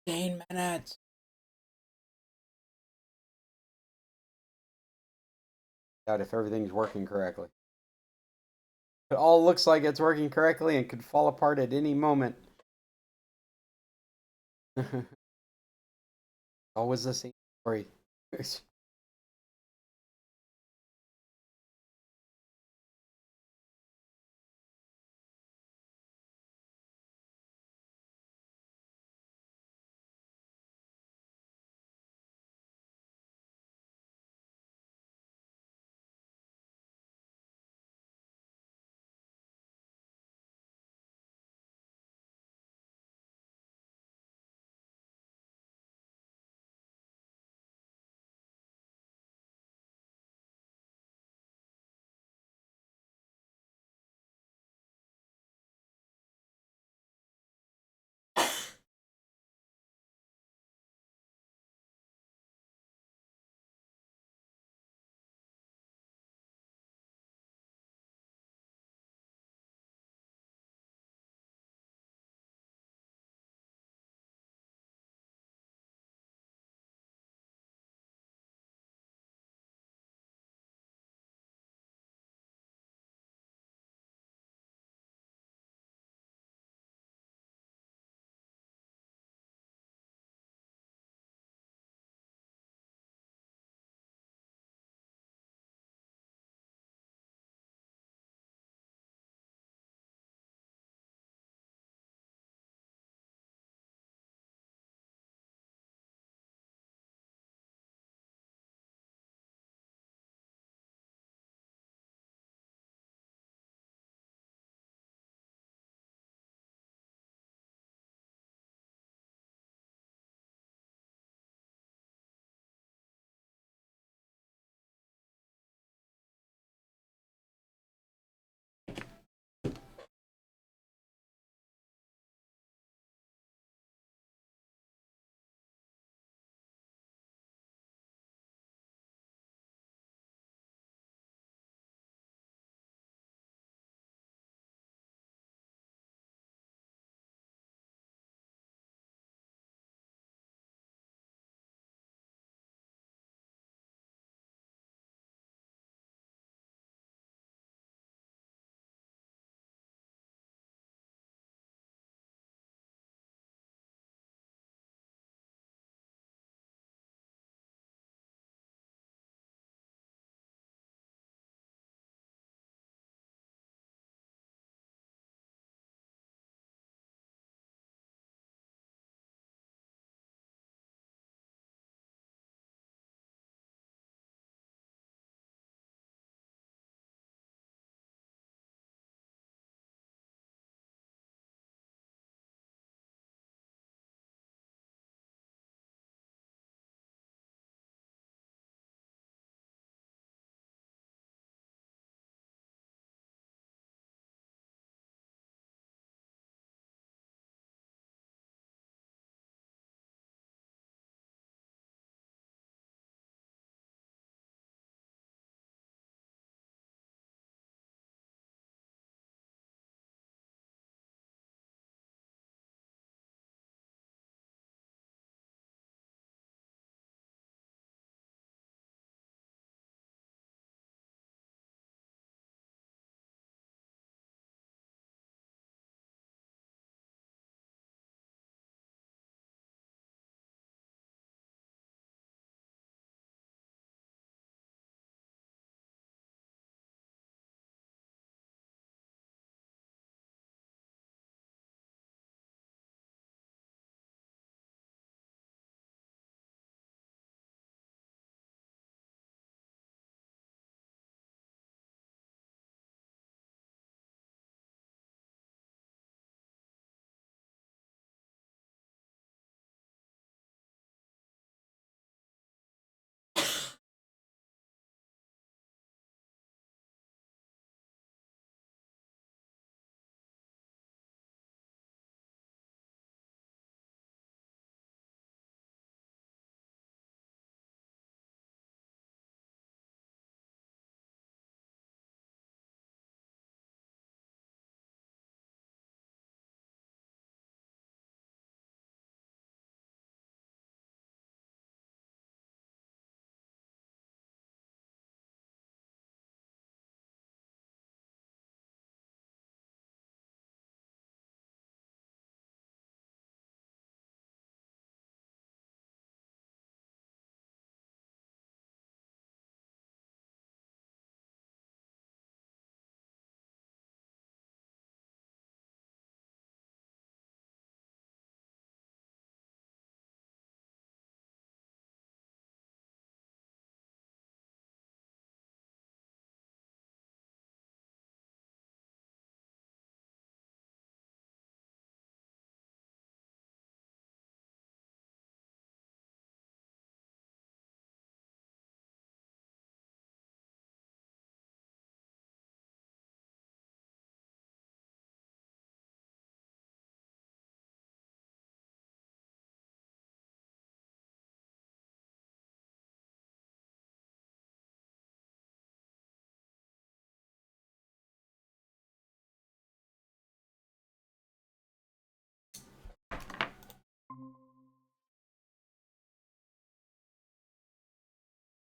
15 minutes. Doubt if everything's working correctly. It all looks like it's working correctly and could fall apart at any moment. Always the same story.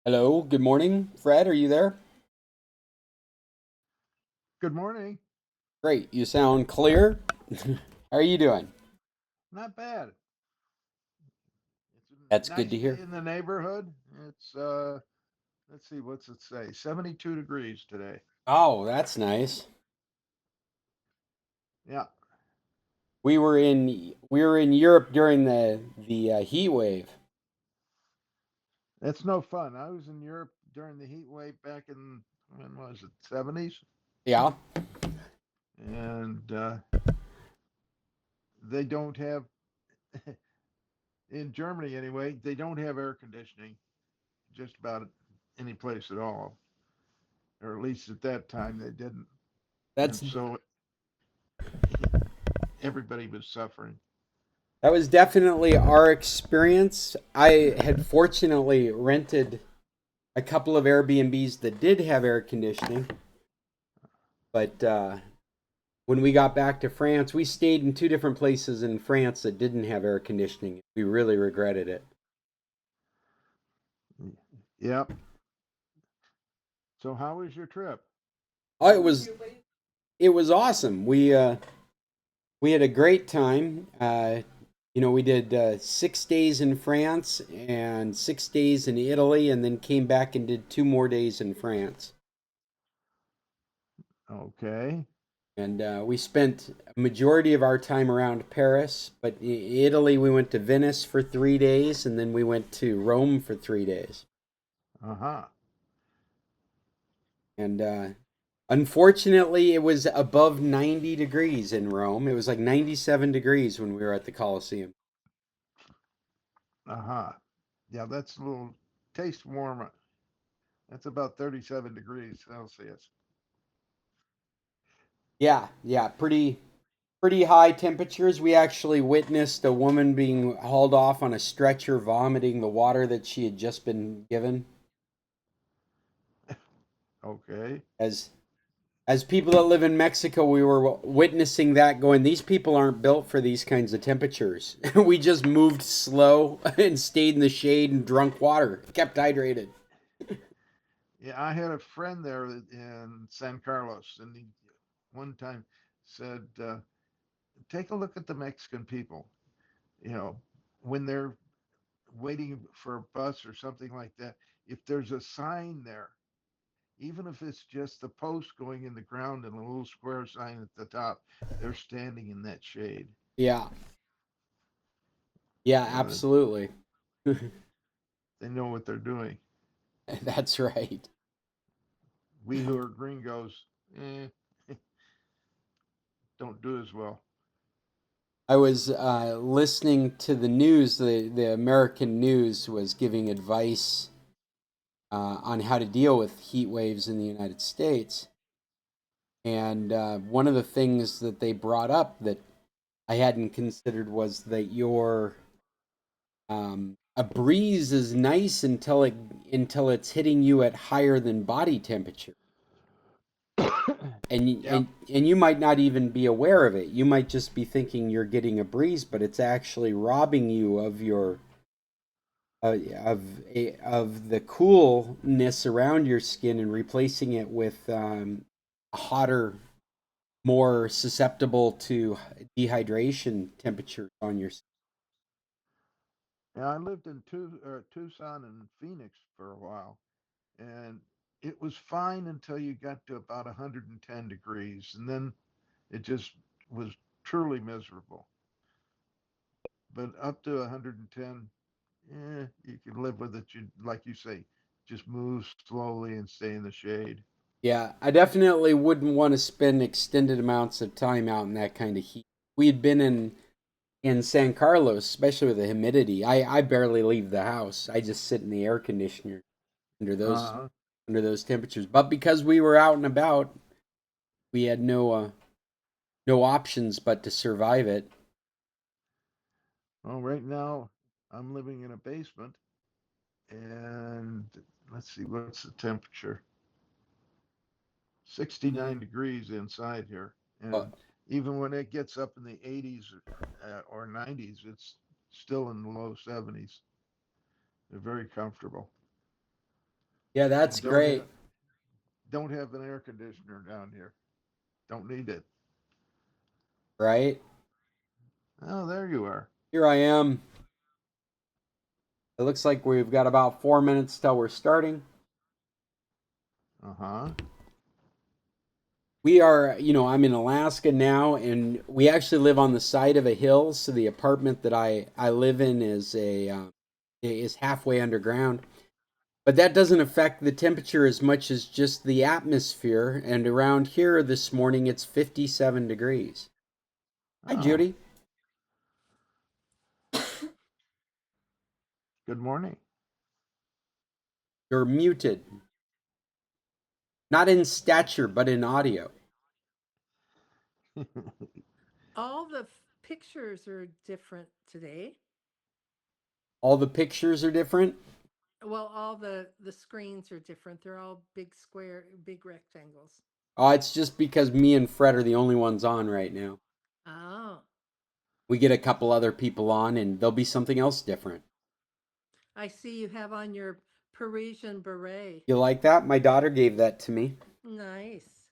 Hello, good morning. Fred, are you there? Good morning. Great, you sound clear. How are you doing? Not bad. It's a That's good nice to day hear. in the neighborhood. It's let's see, what's it say? 72 degrees today. Oh, that's nice. Yeah, We were in Europe during the heat wave. that's no fun. I was in Europe during the heat wave back in when was it? 70s, Yeah, and they don't have in Germany anyway. They don't have air conditioning just about any place at all, or at least at that time they didn't, that's and so everybody was suffering. that was definitely our experience. I had fortunately rented a couple of Airbnbs that did have air conditioning, but when we got back to France, we stayed in two different places in France that didn't have air conditioning. We really regretted it. Yep. So how was your trip? Oh, it was awesome. We had a great time. We did 6 days in France and 6 days in Italy, and then came back and did 2 more days in France. Okay. And we spent a majority of our time around Paris, but Italy we went to Venice for 3 days, and then we went to Rome for 3 days. Uh-huh. And unfortunately, it was above 90 degrees in Rome. It was like 97 degrees when we were at the Colosseum. Uh-huh. Yeah, that's a little taste warm. That's about 37 degrees Celsius. Yeah, yeah, pretty high temperatures. We actually witnessed a woman being hauled off on a stretcher, vomiting the water that she had just been given. Okay. As as people that live in Mexico, we were witnessing that, going, these people aren't built for these kinds of temperatures. We just moved slow and stayed in the shade and drunk water, kept hydrated. Yeah, I had a friend there in San Carlos, and he one time said, take a look at the Mexican people. You know, when they're waiting for a bus or something like that, if there's a sign there, even if it's just the post going in the ground and a little square sign at the top, they're standing in that shade. Yeah, yeah, You know, absolutely. they know what they're doing. That's right. We who are gringos, eh, don't do as well. I was listening to the news. The American news was giving advice on how to deal with heat waves in the United States. And one of the things that they brought up that I hadn't considered was that your a breeze is nice until it's hitting you at higher than body temperature, Yep. and you might not even be aware of it. You might just be thinking you're getting a breeze, but it's actually robbing you of your of the coolness around your skin and replacing it with hotter, more susceptible to dehydration temperatures on your skin. Yeah, I lived in Tucson and Phoenix for a while, and it was fine until you got to about 110 degrees, and then it just was truly miserable. But up to 110, you can live with it. You, like you say, just move slowly and stay in the shade. Yeah, I definitely wouldn't want to spend extended amounts of time out in that kind of heat. We had been in San Carlos, especially with the humidity. I barely leave the house. I just sit in the air conditioner under those Uh, under those temperatures. But because we were out and about, we had no options but to survive it. well, right now I'm living in a basement, and let's see, what's the temperature? 69 degrees inside here. And But even when it gets up in the 80s or 90s, it's still in the low 70s. They're very comfortable. Yeah, that's and don't great. have don't have an air conditioner down here. Don't need it. Right? Oh, there you are. Here I am. It looks like we've got about 4 minutes till we're starting. Uh-huh. We are, I'm in Alaska now, and we actually live on the side of a hill. So the apartment that I live in is halfway underground. But that doesn't affect the temperature as much as just the atmosphere. And around here this morning, it's 57 degrees. Hi, Oh, Judy. good morning. You're muted. Not in stature, but in audio. All the pictures are different today. All the pictures are different. Well, all the screens are different. They're all big square, big rectangles. Oh, it's just because me and Fred are the only ones on right now. Oh, We get a couple other people on, and there'll be something else different. I see you have on your Parisian beret. You like that? My daughter gave that to me. Nice.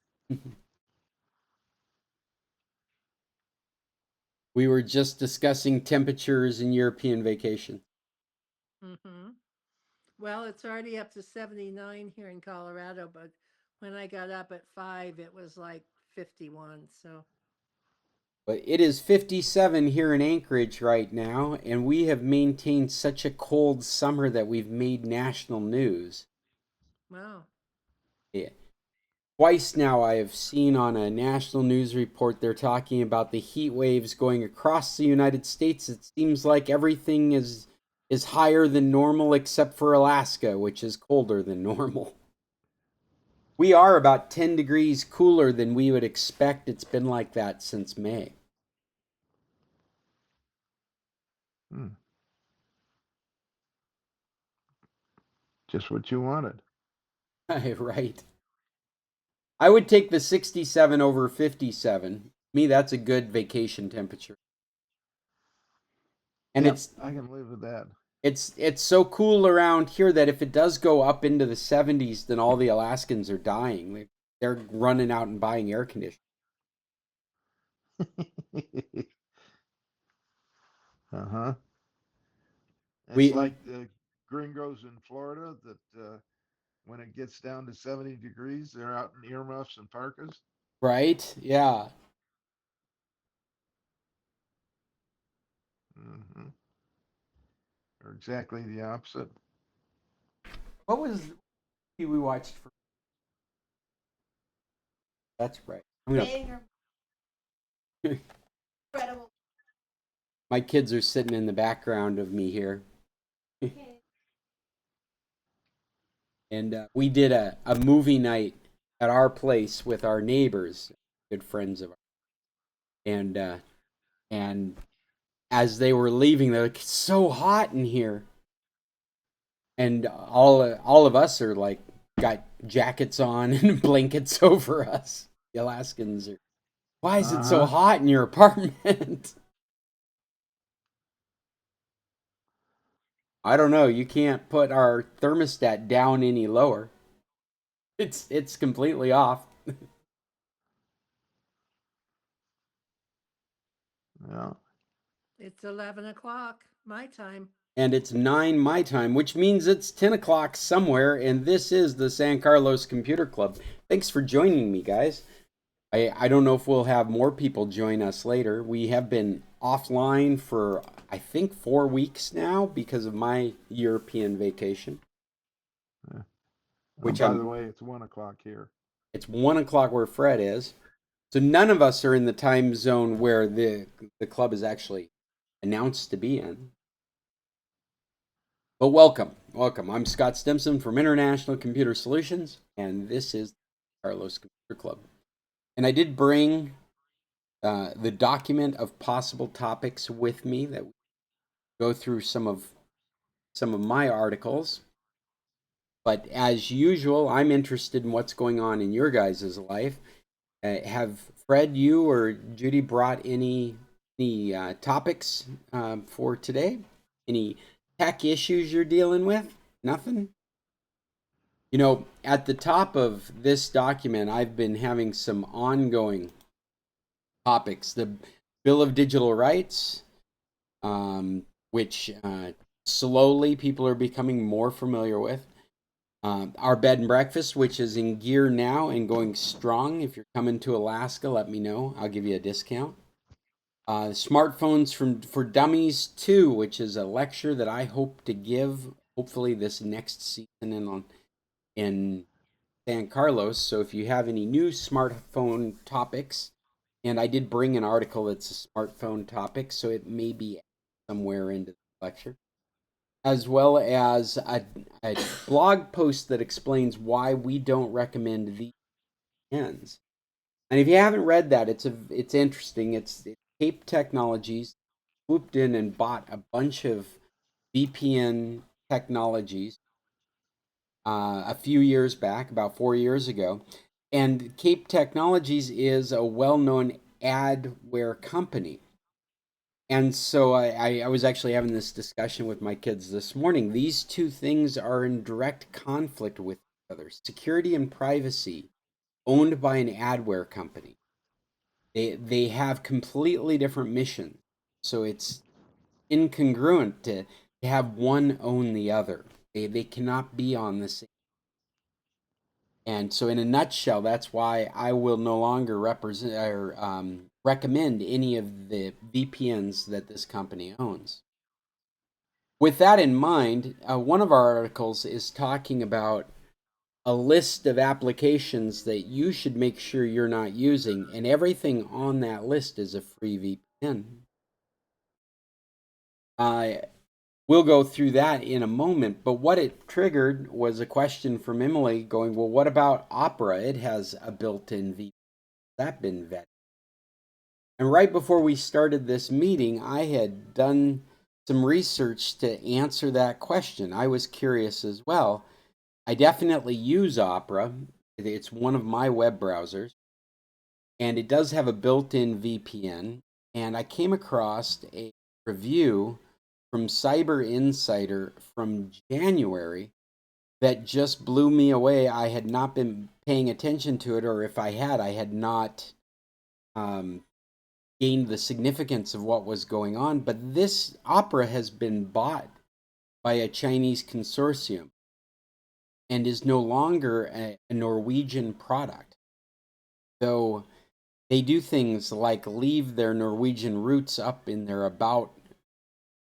We were just discussing temperatures in European vacation. Mm-hmm. Well, it's already up to 79 here in Colorado, but when I got up at 5, it was like 51. So, But it is 57 here in Anchorage right now, and we have maintained such a cold summer that we've made national news. wow. Yeah. Twice now I have seen on a national news report they're talking about the heat waves going across the United States. It seems like everything is higher than normal except for Alaska, which is colder than normal. We are about 10 degrees cooler than we would expect. It's been like that since May. Hmm. Just what you wanted. Right. I would take the 67 over 57. Me, that's a good vacation temperature. And Yep, I can live with that. it's so cool around here that if it does go up into the 70s, then all the Alaskans are dying. They're running out and buying air conditioning. Uh-huh. It's We like the gringos in Florida that when it gets down to 70 degrees, they're out in earmuffs and parkas. right? Yeah. Hmm. Or exactly the opposite. What was we watched for? That's right. My kids are sitting in the background of me here. And we did a movie night at our place with our neighbors, good friends of ours. And as they were leaving, they're like, "It's so hot in here," and all of us are like got jackets on and blankets over us. The Alaskans are. Why is it so Uh-huh. hot in your apartment? I don't know. You can't put our thermostat down any lower. It's completely off. Yeah. It's 11 o'clock my time. And it's 9 my time, which means it's 10 o'clock somewhere, and this is the San Carlos Computer Club. Thanks for joining me, guys. I don't know if we'll have more people join us later. We have been offline for, I think, 4 weeks now because of my European vacation, Yeah. Oh, which by the way, it's 1 o'clock here. it's 1 o'clock where Fred is. So none of us are in the time zone where the club is actually announced to be in. But welcome, welcome. I'm Scott Stimson from International Computer Solutions, and this is Carlos Computer Club. And I did bring the document of possible topics with me that go through some of my articles. But as usual, I'm interested in what's going on in your guys' life. Have Fred, you or Judy brought any topics for today? Any tech issues you're dealing with? Nothing. At the top of this document, I've been having some ongoing topics. The Bill of Digital Rights, which slowly people are becoming more familiar with. Our bed and breakfast, which is in gear now and going strong. If you're coming to Alaska, let me know. I'll give you a discount. Smartphones for Dummies 2, which is a lecture that I hope to give, hopefully this next season in San Carlos. So if you have any new smartphone topics, and I did bring an article that's a smartphone topic, so it may be somewhere into the lecture, as well as a blog post that explains why we don't recommend VPNs. And if you haven't read that, it's interesting. It's Cape Technologies swooped in and bought a bunch of VPN technologies a few years back, about 4 years ago. And Cape Technologies is a well-known adware company. And so I was actually having this discussion with my kids this morning. These two things are in direct conflict with each other. Security and privacy, owned by an adware company. They have completely different missions. So it's incongruent to have one own the other. They cannot be on the same. And so, in a nutshell, that's why I will no longer recommend any of the VPNs that this company owns. With that in mind, one of our articles is talking about a list of applications that you should make sure you're not using, and everything on that list is a free VPN. We'll go through that in a moment, but what it triggered was a question from Emily going, well, what about Opera? It has a built-in VPN. That been vetted? And right before we started this meeting, I had done some research to answer that question. I was curious as well. I definitely use Opera. It's one of my web browsers, and it does have a built-in VPN. And I came across a review from Cyber Insider from January that just blew me away. I had not been paying attention to it, or if I had not gained the significance of what was going on. But this Opera has been bought by a Chinese consortium and is no longer a Norwegian product. Though they do things like leave their Norwegian roots up in their About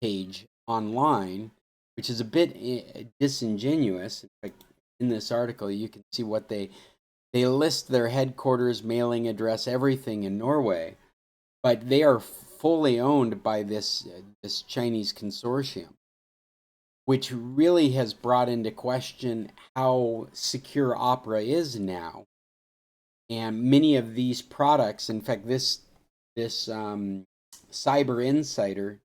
page online, which is a bit disingenuous. In this article, you can see what they list their headquarters, mailing address, everything in Norway, but they are fully owned by this Chinese consortium, which really has brought into question how secure Opera is now. And many of these products, in fact, this Cyber Insider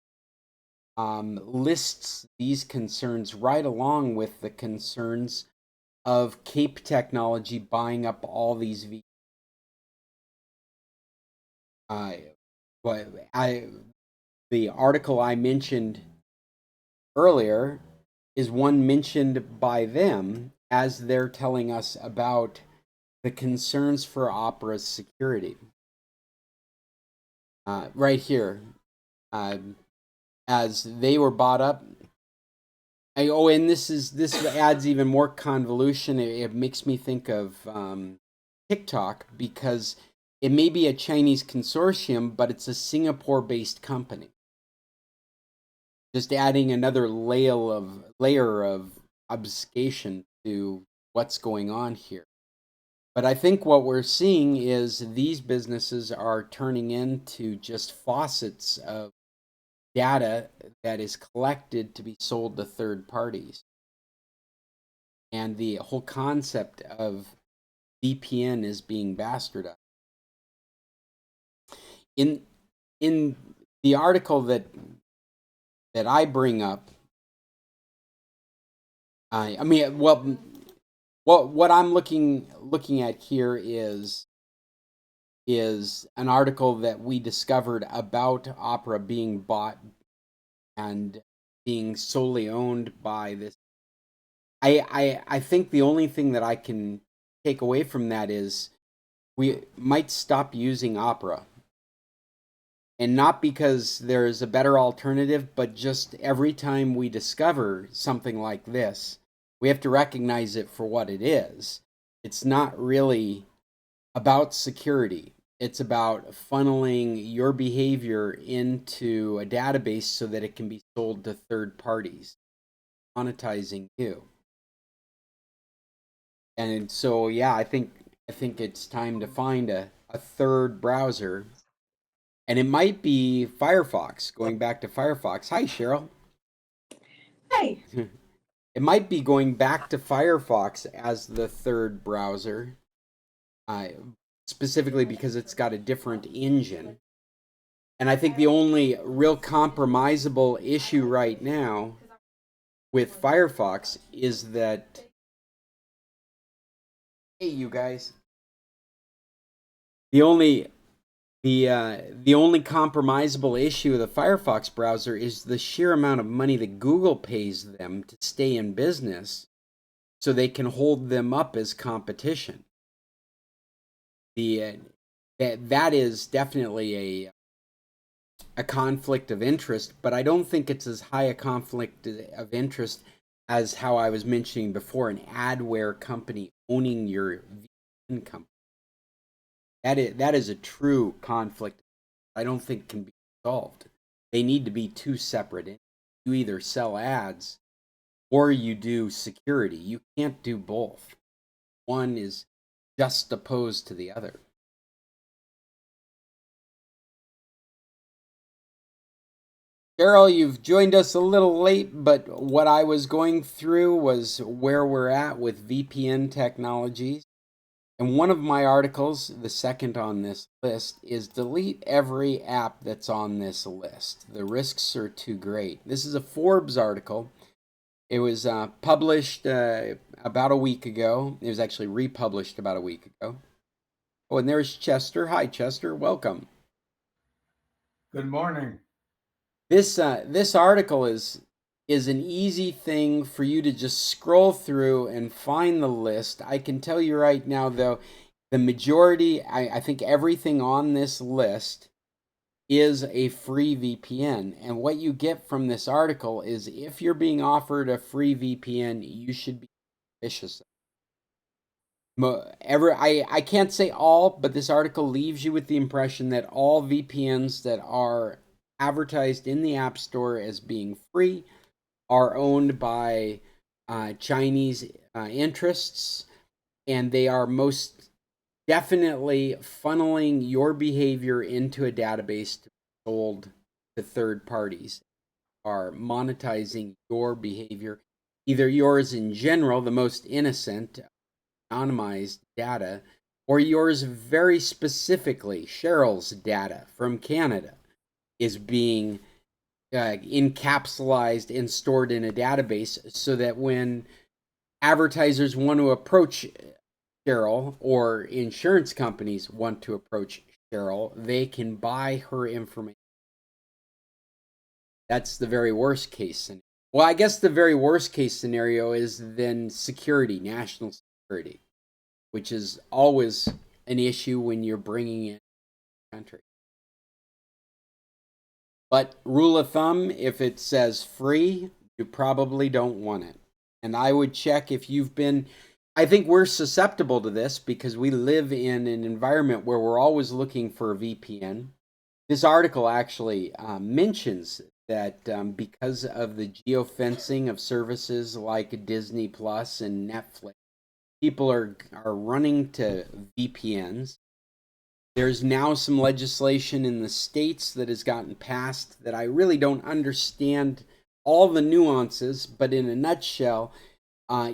lists these concerns right along with the concerns of Cape Technology buying up all these the article I mentioned earlier is one mentioned by them as they're telling us about the concerns for Opera's security. Right here, as they were bought up. And this adds even more convolution. It makes me think of TikTok, because it may be a Chinese consortium, but it's a Singapore-based company. Just adding another layer of obfuscation to what's going on here. But I think what we're seeing is these businesses are turning into just faucets of data that is collected to be sold to third parties. And the whole concept of VPN is being bastardized. In the article that I bring up, I mean, well, what I'm looking at here is an article that we discovered about Opera being bought and being solely owned by this I think the only thing that I can take away from that is we might stop using Opera. And not because there's a better alternative, but just every time we discover something like this, we have to recognize it for what it is. It's not really about security. It's about funneling your behavior into a database so that it can be sold to third parties, monetizing you. And so, yeah, I think it's time to find a third browser, and it might be Firefox. Going back to Firefox. Hi, Cheryl. Hey, It might be going back to Firefox as the third browser, uh, specifically because it's got a different engine. And I think the only real compromisable issue right now with Firefox is that, hey, you guys, the only the only compromisable issue of the Firefox browser is the sheer amount of money that Google pays them to stay in business, so they can hold them up as competition. The that is definitely a conflict of interest, but I don't think it's as high a conflict of interest as how I was mentioning before, an adware company owning your VPN company. That is a true conflict. I don't think can be solved. They need to be two separate. You either sell ads or you do security. You can't do both. One is just opposed to the other. Carol, you've joined us a little late, but what I was going through was where we're at with VPN technologies. And one of my articles, the second on this list, is delete every app that's on this list. The risks are too great. This is a Forbes article. It was published about a week ago. It was actually republished about a week ago. Oh, and there's Chester. Hi, Chester. Welcome. Good morning. This article is an easy thing for you to just scroll through and find the list. I can tell you right now, though, the majority, I think everything on this list is a free VPN. And what you get from this article is if you're being offered a free VPN, you should be suspicious. I can't say all, but this article leaves you with the impression that all VPNs that are advertised in the App Store as being free are owned by Chinese interests, and they are most definitely funneling your behavior into a database to be sold to third parties, are monetizing your behavior, either yours in general, the most innocent, anonymized data, or yours very specifically, Cheryl's data from Canada, is being encapsulated and stored in a database so that when advertisers want to approach Cheryl or insurance companies want to approach Cheryl, they can buy her information. That's the very worst case scenario. Well, I guess the very worst case scenario is then security, national security, which is always an issue when you're bringing in a country. But rule of thumb, if it says free, you probably don't want it. And I would check if you've been. I think we're susceptible to this because we live in an environment where we're always looking for a VPN. This article actually mentions that because of the geofencing of services like Disney Plus and Netflix, people are running to VPNs. There's now some legislation in the states that has gotten passed that I really don't understand all the nuances, but in a nutshell,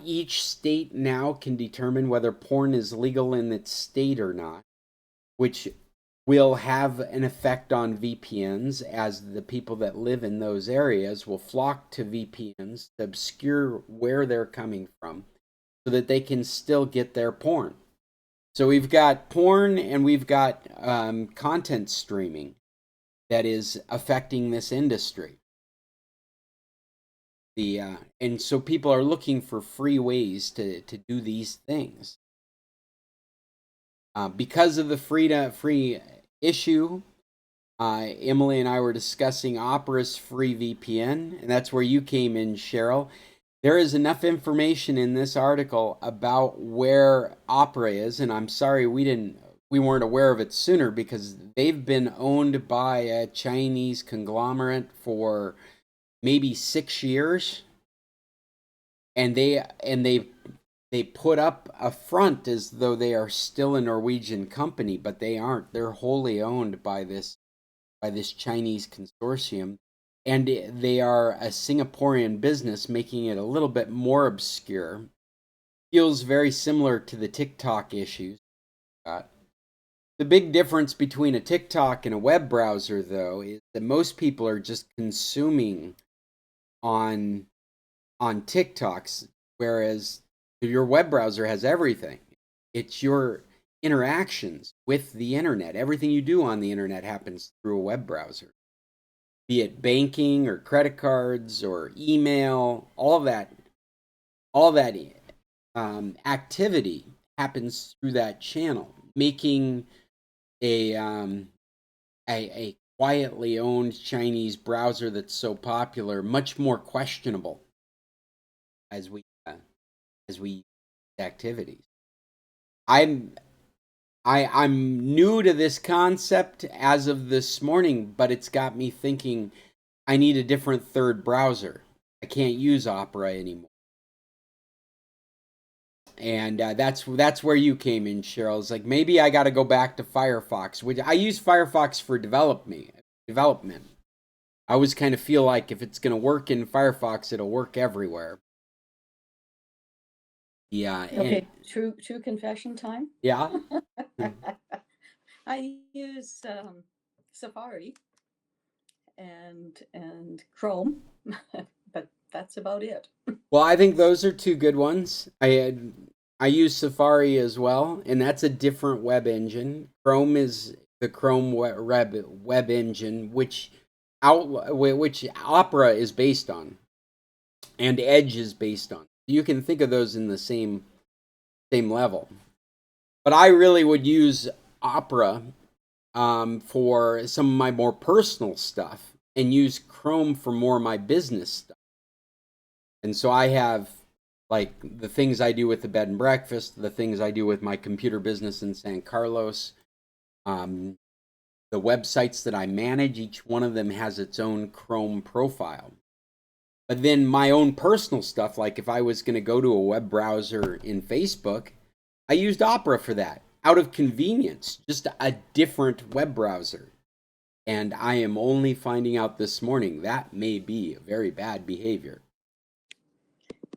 each state now can determine whether porn is legal in its state or not, which will have an effect on VPNs, as the people that live in those areas will flock to VPNs to obscure where they're coming from so that they can still get their porn. So we've got porn and we've got content streaming that is affecting this industry. And so people are looking for free ways to do these things. Because of the free issue, Emily and I were discussing Opera's free VPN, and that's where you came in, Cheryl. There is enough information in this article about where Opera is, and I'm sorry we weren't aware of it sooner, because they've been owned by a Chinese conglomerate for maybe 6 years, and they put up a front as though they are still a Norwegian company, but they aren't. They're wholly owned by this Chinese consortium, and they are a Singaporean business, making it a little bit more obscure. Feels very similar to the TikTok issues. The big difference between a TikTok and a web browser, though, is that most people are just consuming on TikToks, whereas your web browser has everything. It's your interactions with the internet. Everything you do on the internet happens through a web browser, be it banking or credit cards or email. All that activity happens through that channel, making a quietly owned Chinese browser that's so popular much more questionable as we activities. I'm new to this concept as of this morning, but it's got me thinking I need a different third browser. I can't use Opera anymore. And that's where you came in, Cheryl. It's like, maybe I got to go back to Firefox, which I use Firefox for development. I always kind of feel like if it's going to work in Firefox, it'll work everywhere. Yeah. Okay, true confession time. Yeah. I use Safari and Chrome, but that's about it. Well, I think those are two good ones. I use Safari as well, and that's a different web engine. Chrome is the Chrome web engine, which Opera is based on, and Edge is based on. You can think of those in the same level. But I really would use Opera for some of my more personal stuff, and use Chrome for more of my business stuff. And so I have, like, the things I do with the bed and breakfast, the things I do with my computer business in San Carlos, the websites that I manage, each one of them has its own Chrome profile. But then my own personal stuff, like if I was going to go to a web browser in Facebook, I used Opera for that, out of convenience, just a different web browser. And I am only finding out this morning that may be very bad behavior.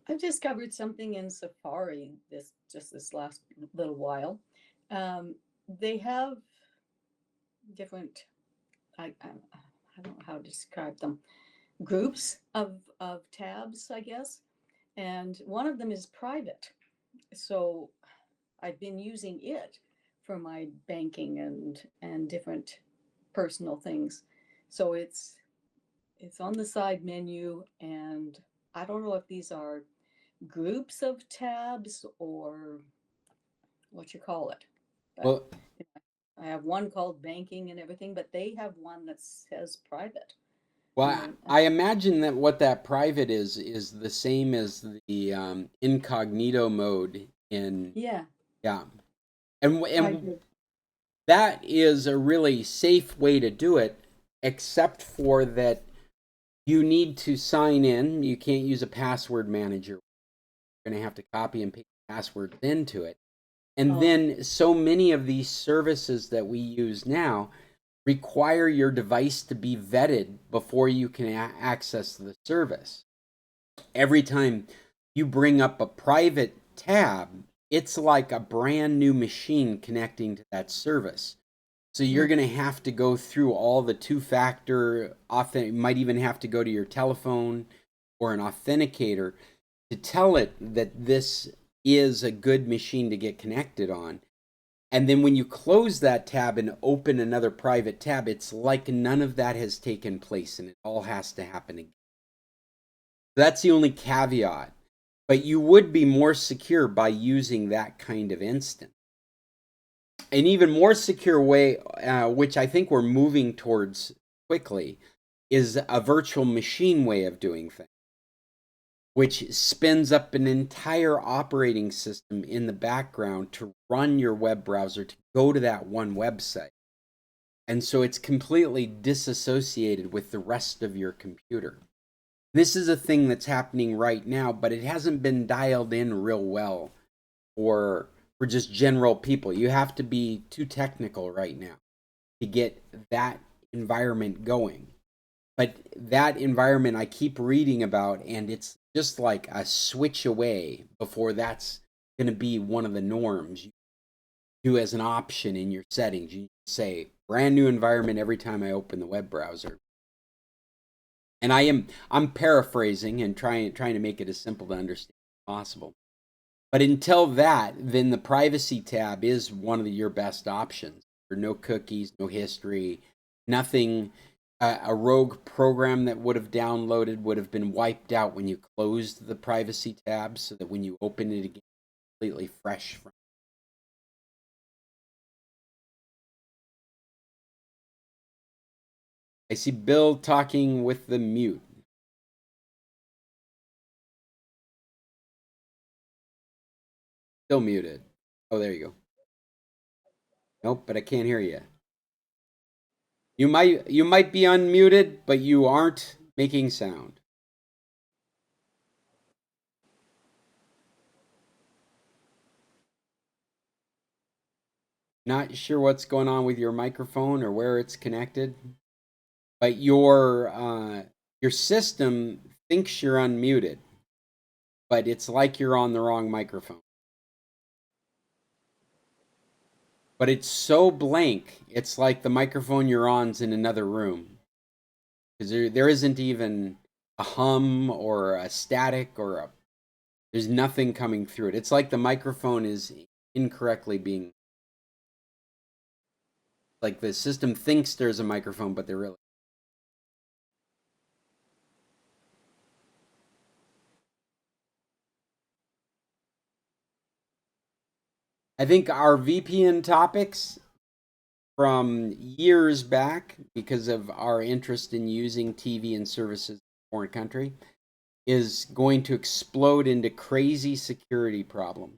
I've discovered something in Safari this last little while. They have different, I don't know how to describe them, groups of tabs, I guess. And one of them is private. So I've been using it for my banking and different personal things. So it's on the side menu, and I don't know if these are groups of tabs or what you call it. But Well, I have one called banking and everything, but they have one that says private. Well, I imagine that what that private is the same as the incognito mode in Yeah. And that is a really safe way to do it, except for that you need to sign in. You can't use a password manager. You're going to have to copy and paste passwords into it. And then so many of these services that we use now require your device to be vetted before you can access the service. Every time you bring up a private tab, it's like a brand new machine connecting to that service. So you're going to have to go through all the two-factor, you might even have to go to your telephone or an authenticator to tell it that this is a good machine to get connected on. And then when you close that tab and open another private tab, it's like none of that has taken place, and it all has to happen again. That's the only caveat. But you would be more secure by using that kind of instance. An even more secure way, which I think we're moving towards quickly, is a virtual machine way of doing things, which spins up an entire operating system in the background to run your web browser to go to that one website. And so it's completely disassociated with the rest of your computer. This is a thing that's happening right now, but it hasn't been dialed in real well for just general people. You have to be too technical right now to get that environment going. But that environment I keep reading about, and it's just like a switch away before that's going to be one of the norms. You do as an option in your settings. You say brand new environment every time I open the web browser. And I'm paraphrasing and trying to make it as simple to understand as possible. But until that, then the privacy tab is one of your best options. For no cookies, no history, nothing. A rogue program that would have downloaded would have been wiped out when you closed the privacy tab, so that when you open it again, it's completely fresh from. I see Bill talking with the mute. Still muted. Oh, there you go. Nope, but I can't hear you. You might be unmuted, but you aren't making sound. Not sure what's going on with your microphone or where it's connected, but your system thinks you're unmuted, but it's like you're on the wrong microphone. But it's so blank, it's like the microphone you're on's in another room. Because there isn't even a hum or a static or there's nothing coming through it. It's like the microphone is incorrectly being, like the system thinks there's a microphone, but there really. I think our VPN topics from years back, because of our interest in using TV and services in a foreign country, is going to explode into crazy security problems.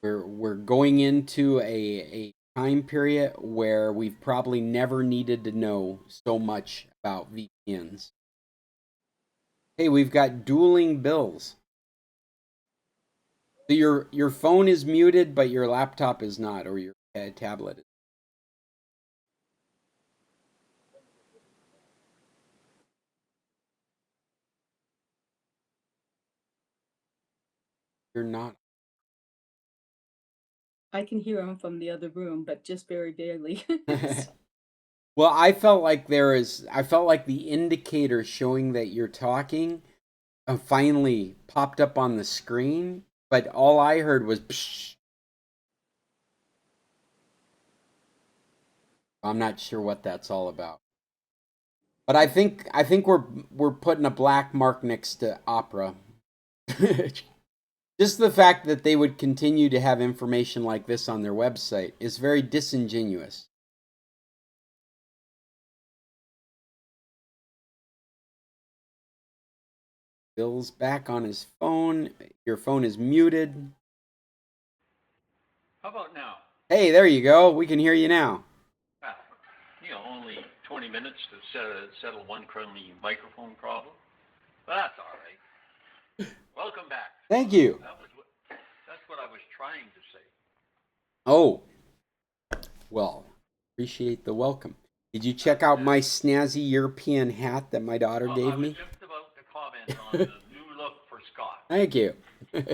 We're going into a time period where we've probably never needed to know so much about VPNs. Hey, we've got dueling bills. So your phone is muted, but your laptop is not, or your tablet is. You're not. I can hear him from the other room, but just very barely. Well, I felt like the indicator showing that you're talking finally popped up on the screen, but all I heard was psh. I'm not sure what that's all about. But I think we're putting a black mark next to Opera. Just the fact that they would continue to have information like this on their website is very disingenuous. Bill's back on his phone. Your phone is muted. How about now? Hey, there you go. We can hear you now. Ah, only 20 minutes to settle one crummy microphone problem. But that's all right. Welcome back. Thank you. That's what I was trying to say. Oh, well, appreciate the welcome. Did you check out my snazzy European hat that my daughter gave me? I was just about to comment on the new look for Scott. Thank you. Does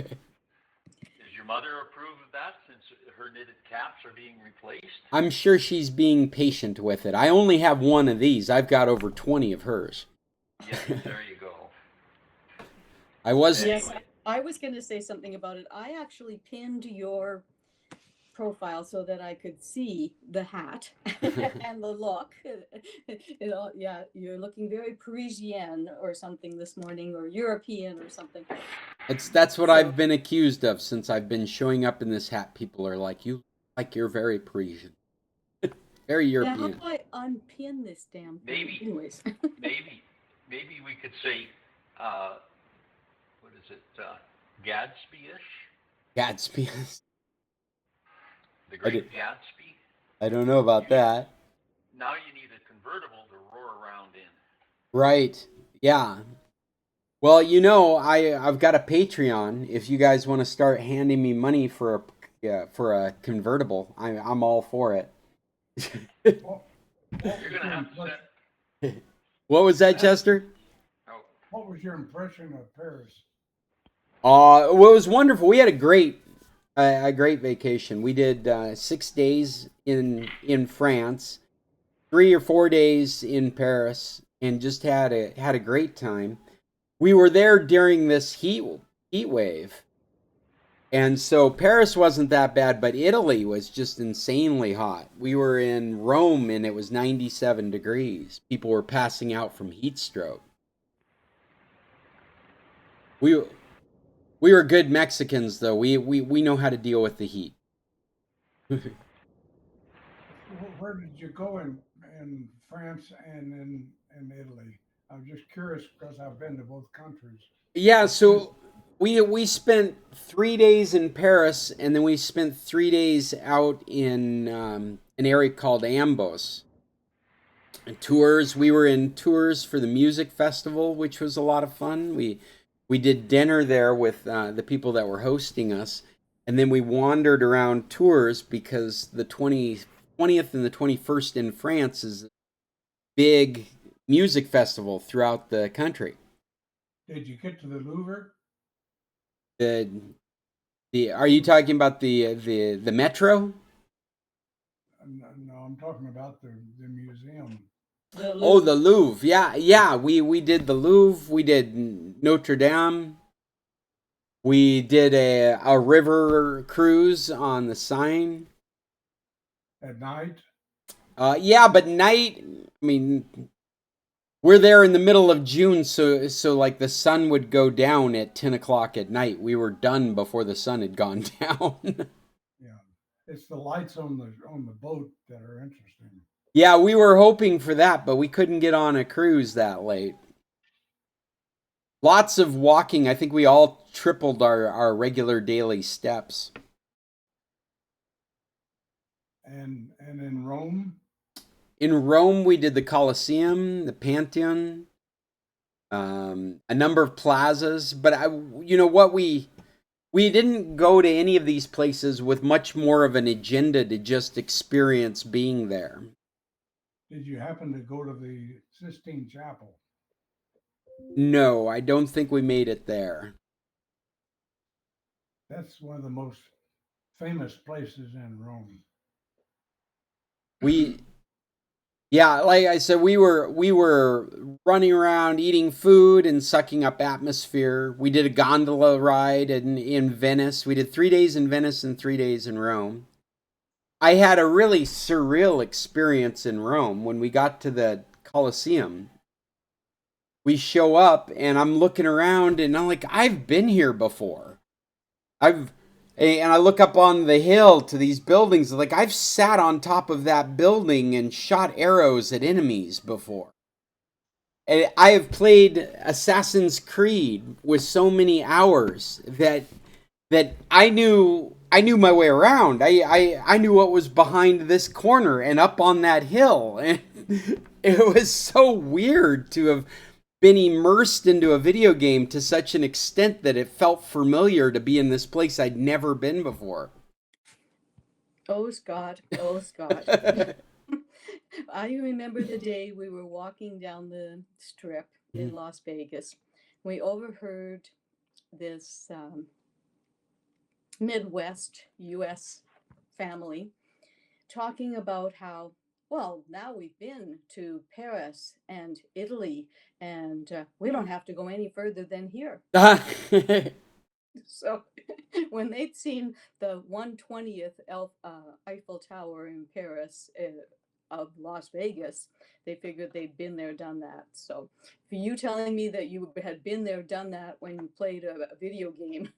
your mother approve of that, since her knitted caps are being replaced? I'm sure she's being patient with it. I only have one of these. I've got over 20 of hers. Yes, there you go. I was. Yes, I was going to say something about it. I actually pinned your profile so that I could see the hat and the look. Yeah, you're looking very Parisian or something this morning, or European or something. That's what So- I've been accused of since I've been showing up in this hat. People are like, "You like you're very Parisian, very Now, European." how do I unpin this damn thing? Maybe. Anyways. Maybe we could say, what is it, Gadsby-ish? Gatsby. The I Great did- Gatsby? I don't know about that. Now you need a convertible to roar around in. Right? Yeah. Well, I've got a Patreon. If you guys want to start handing me money for a convertible, I'm all for it. What, You're going to have to set. What was that, Chester? Oh, what was your impression of Paris? Well, it was wonderful. We had a great vacation. We did 6 days in France, 3 or 4 days in Paris, and just had a great time. We were there during this heat wave, and so Paris wasn't that bad, but Italy was just insanely hot. We were in Rome, and it was 97 degrees. People were passing out from heat stroke. We were good Mexicans, though. We know how to deal with the heat. Where did you go in France and in Italy? I'm just curious because I've been to both countries. Yeah, so we spent 3 days in Paris, and then we spent 3 days out in an area called Ambos. And tours. We were in Tours for the music festival, which was a lot of fun. We did dinner there with the people that were hosting us, and then we wandered around Tours because the 20th and the 21st in France is a big music festival throughout the country. Did you get to the Louvre? Are you talking about the metro? No, I'm talking about the museum. Oh, the Louvre. Yeah. We did the Louvre. We did Notre Dame. We did a river cruise on the Seine. At night? Yeah, but night. I mean, we're there in the middle of June, so like the sun would go down at 10 o'clock at night. We were done before the sun had gone down. Yeah. It's the lights on the boat that are interesting. Yeah, we were hoping for that, but we couldn't get on a cruise that late. Lots of walking. I think we all tripled our regular daily steps. And in Rome? In Rome, we did the Colosseum, the Pantheon, a number of plazas. But we didn't go to any of these places with much more of an agenda to just experience being there. Did you happen to go to the Sistine Chapel? No, I don't think we made it there. That's one of the most famous places in Rome. Yeah, like I said, we were running around eating food and sucking up atmosphere. We did a gondola ride in Venice. We did 3 days in Venice and 3 days in Rome. I had a really surreal experience in Rome when we got to the Colosseum. We show up and I'm looking around and I'm like, I've been here before. And I look up on the hill to these buildings, like I've sat on top of that building and shot arrows at enemies before. And I have played Assassin's Creed with so many hours that I knew my way around. I knew what was behind this corner and up on that hill. And it was so weird to have been immersed into a video game to such an extent that it felt familiar to be in this place I'd never been before. Oh, Scott. Oh, Scott. I remember the day we were walking down the strip in Las Vegas. We overheard this Midwest U.S. family talking about how, well, now we've been to Paris and Italy, and we don't have to go any further than here. So when they'd seen the 120th Eiffel Tower in Paris of Las Vegas, they figured they'd been there, done that. So for you telling me that you had been there, done that when you played a video game.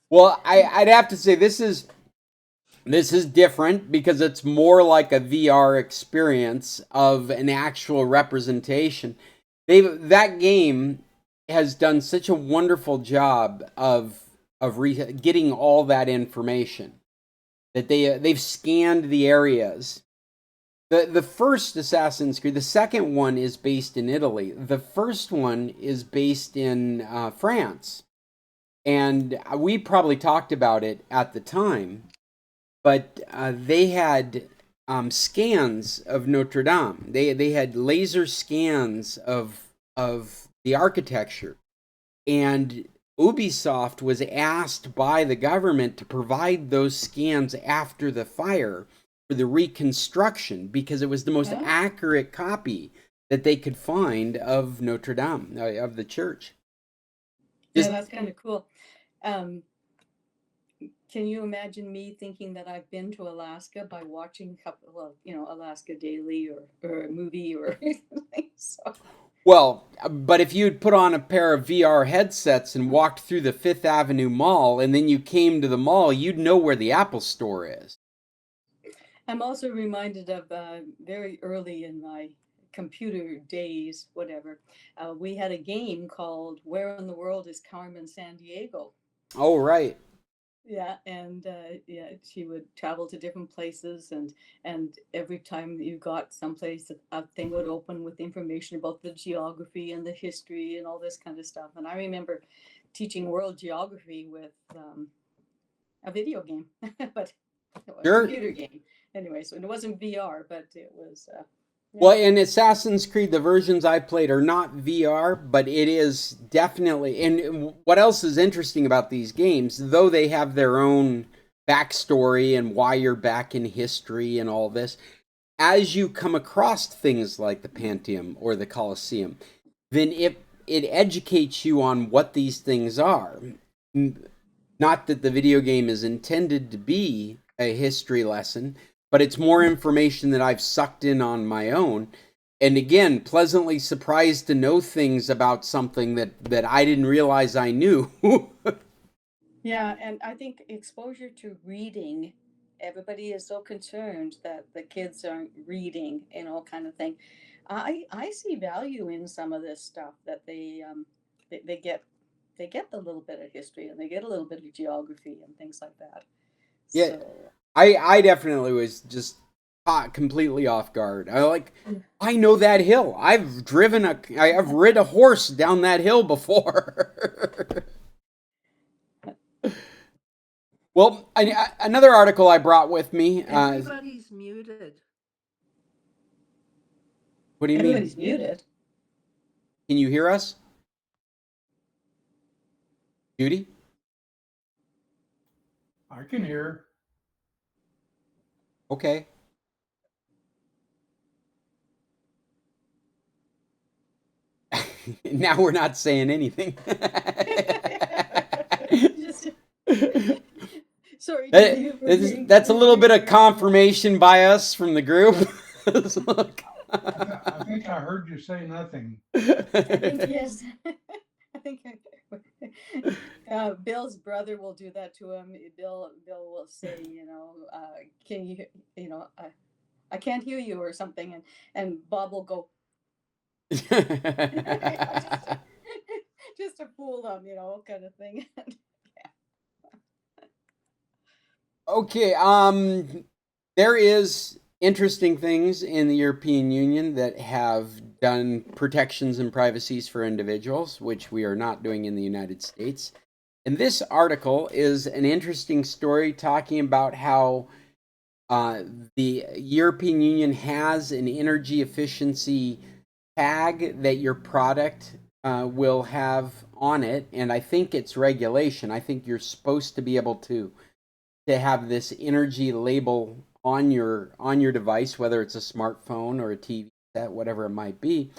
Well, I'd have to say this is different because it's more like a VR experience of an actual representation. That game has done such a wonderful job of getting all that information that they've scanned the areas. The first Assassin's Creed, the second one is based in Italy. The first one is based in France, and we probably talked about it at the time. But they had scans of Notre Dame. They had laser scans of the architecture, and Ubisoft was asked by the government to provide those scans after the fire for the reconstruction because it was the most accurate copy that they could find of Notre Dame, of the church. Yeah, that's kind of cool. Can you imagine me thinking that I've been to Alaska by watching a couple of, Alaska Daily or a movie or anything? So. Well, but if you'd put on a pair of VR headsets and walked through the Fifth Avenue Mall and then you came to the mall, you'd know where the Apple Store is. I'm also reminded of very early in my computer days, whatever, we had a game called Where in the World is Carmen Sandiego? Oh, right. Yeah, and she would travel to different places, and every time you got someplace, a thing would open with information about the geography and the history and all this kind of stuff. And I remember teaching world geography with a video game, but a computer game. Anyway, so it wasn't VR, but it was. Well, in Assassin's Creed, the versions I played are not VR, but it is definitely. And what else is interesting about these games, though they have their own backstory and why you're back in history and all this, as you come across things like the Pantheon or the Colosseum, then it educates you on what these things are. Not that the video game is intended to be a history lesson, but it's more information that I've sucked in on my own. And again, pleasantly surprised to know things about something that I didn't realize I knew. Yeah, and I think exposure to reading, everybody is so concerned that the kids aren't reading and all kind of thing. I see value in some of this stuff that they get the little bit of history and they get a little bit of geography and things like that. Yeah, So I definitely was just caught completely off guard. I know that hill. I've rid a horse down that hill before. Well, another article I brought with me. Everybody's muted. What do you everybody's mean? muted. Can you hear us, Judy? I can hear. Okay. Now we're not saying anything. Sorry. That's a little bit of confirmation by us from the group. I think I heard you say nothing. Yes. I think Bill's brother will do that to him. Bill will say, can you, I can't hear you or something, and Bob will go. Just to fool them, kind of thing. Okay, there is interesting things in the European Union that have done protections and privacies for individuals, which we are not doing in the United States. And this article is an interesting story talking about how the European Union has an energy efficiency tag that your product will have on it. And I think it's regulation. I think you're supposed to be able to have this energy label on your device, whether it's a smartphone or a TV set, whatever it might be.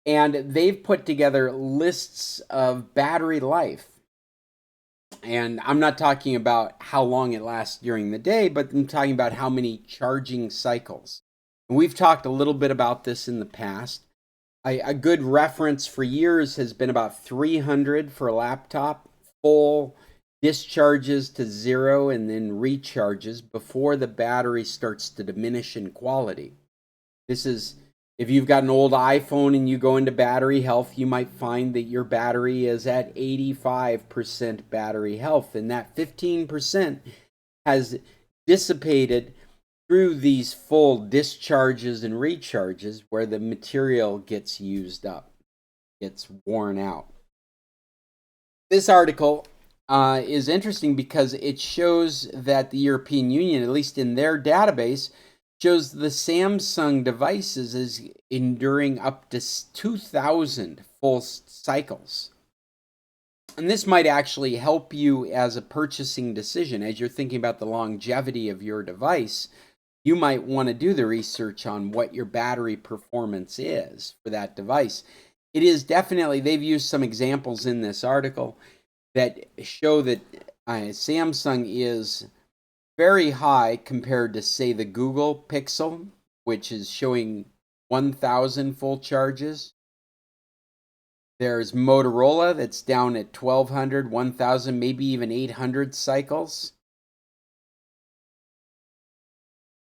And they've put together lists of battery life And I'm not talking about how long it lasts during the day, but I'm talking about how many charging cycles. And we've talked a little bit about this in the past. A good reference for years has been about 300 for a laptop, full discharges to zero and then recharges before the battery starts to diminish in quality. This is, if you've got an old iPhone and you go into battery health, you might find that your battery is at 85% battery health, and that 15% has dissipated through these full discharges and recharges where the material gets used up, gets worn out. This article is interesting because it shows that the European Union, at least in their database, shows the Samsung devices is enduring up to 2,000 full cycles. And this might actually help you as a purchasing decision. As you're thinking about the longevity of your device, you might want to do the research on what your battery performance is for that device. It is definitely, they've used some examples in this article that show that Samsung is very high compared to, say, the Google Pixel, which is showing 1,000 full charges. There's Motorola that's down at 1,200, 1,000, maybe even 800 cycles.